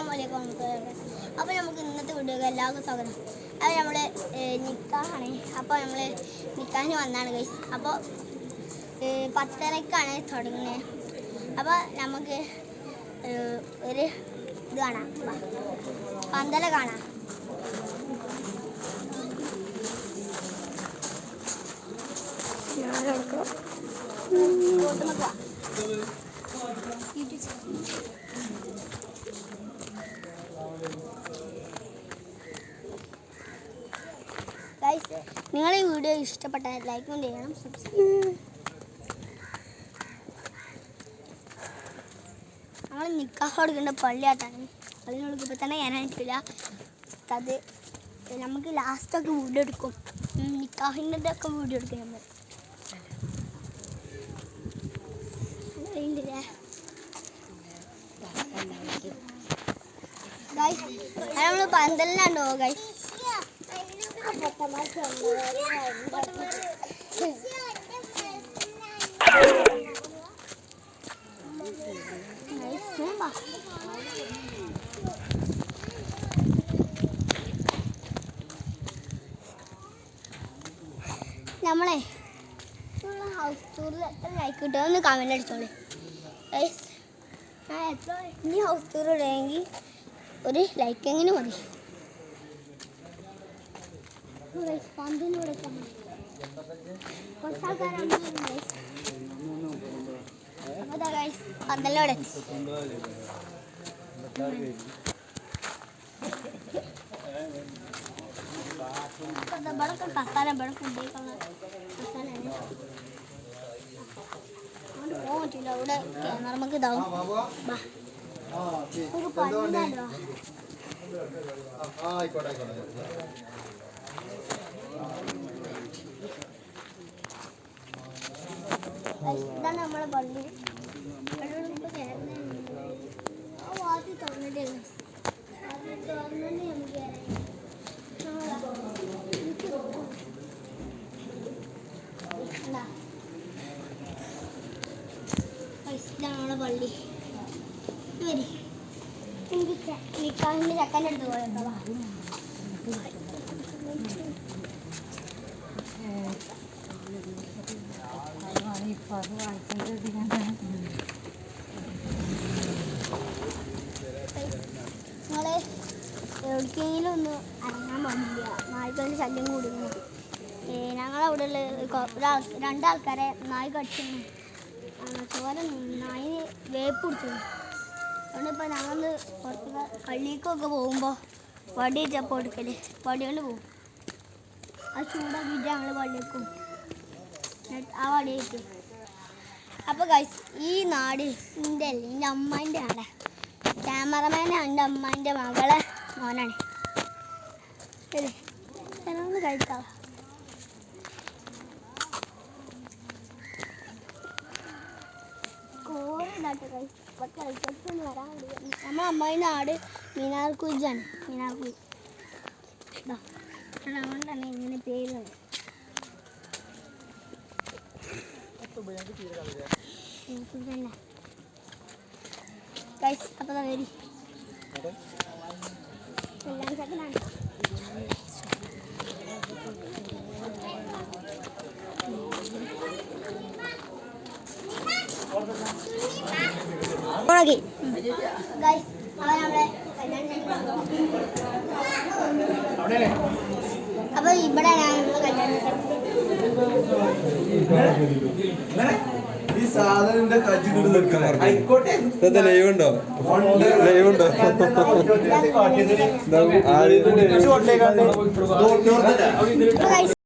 അസ്സലാമലൈക്കും. അപ്പോൾ നമുക്ക് ഇന്നത്തെ വീഡിയോ എല്ലാവർക്കും സ്വാഗതം. അത് നമ്മൾ നിക്കാഹാണ്. അപ്പോൾ നമ്മൾ നിക്കാഹിന് വന്നാണ് ഗൈസ്. അപ്പോൾ 10:30ക്കാണ് തുടങ്ങുന്നത്. അപ്പോൾ നമുക്ക് ഒരു ഇത് കാണാം, പന്തല കാണാം. നിങ്ങൾ ഈ വീഡിയോ ഇഷ്ടപ്പെട്ടാൽ ലൈക്കും ചെയ്യണം, സബ്സ്ക്രൈബ്. ഞങ്ങൾ നിക്കാഹ് കൊടുക്കേണ്ട പള്ളിയാട്ടാണ്. പള്ളിനോട് ഇപ്പോൾ തന്നെ ഞാനായിട്ടില്ല. അത് നമുക്ക് ലാസ്റ്റൊക്കെ വീഡിയോ എടുക്കും. നിക്കാഹിൻ്റെ ഒക്കെ വീഡിയോ എടുക്കും നമ്മൾ. നമ്മൾ പന്തലിനാണ്ടോ ഗൈസ്. നമ്മളെ ഹൗസ് ടൂറിൽ എത്ര ലൈക്ക് കിട്ടുക ഒന്ന് കമൻ്റ് അടിച്ചോളൂ ഗൈസ്. ഇനി ഹൗസ് ടൂർ ഇടുകയെങ്കിൽ ഒരു ലൈക്ക് എങ്ങനെ മതി. പന്തിലൂടെ പന്തലോടെ കസാല ഇവിടെ ഫുഡ് പോയിട്ടില്ല. ഇവിടെ നമുക്ക് ഇതാവും. ഇതാണ് നമ്മളെ പള്ളി. ആ വാതി തുറന്നിട്ടേ തുറന്നിട്ട് നമുക്ക് നമ്മളെ പള്ളി വരി. എനിക്ക് നിക്കാഹിൻ്റെ ചക്കൻ്റെ അടുത്ത് പോയല്ലോ. നിങ്ങള് എവിടേക്കെങ്കിലും ഒന്ന് അനങ്ങാൻ പാടില്ല, നായ്ക്കളുടെ ശല്യം കൂടുന്നു. ഞങ്ങളവിടെ ഉള്ള രണ്ടാൾക്കാരെ നായ് കടിച്ചു. ചോര നായിന് വേപ്പ് പിടിച്ചു. അതുകൊണ്ടിപ്പോൾ ഞങ്ങൾ പുറത്ത് പള്ളിക്കൊക്കെ പോകുമ്പോൾ വടി ചപ്പം എടുക്കല്, വടി കൊണ്ട് പോകും. അത് ചൂടാക്കിയിട്ട് ഞങ്ങൾ പള്ളിക്കും ആ വടി വയ്ക്കും. അപ്പോൾ ഗൈസ്, ഈ നാട് എൻ്റെ അല്ല, എൻ്റെ അമ്മേൻ്റെ നാടാണ്. ക്യാമറമാൻ എൻ്റെ അമ്മേൻ്റെ മകളെ മോനാണ്. അല്ലേ ഞാനൊന്ന് കഴിക്കാം. കോഴിണ്ടാട്ടെ ഗൈസ്. ഇപ്പം കളിക്കൊന്നും വരാൻ വേണ്ടി നമ്മുടെ അമ്മേൻ്റെ നാട് മീനാർക്കുഴിയാണ്. മീനാർക്കുഴി അതുകൊണ്ടാണ് ഇങ്ങനെ പേര്. അപ്പോൾ വരി എല്ലാം സെക്കൻഡാണ്. അപ്പൊ ഇവിടെ ഈ സാധനന്റെ ലൈവുണ്ടോ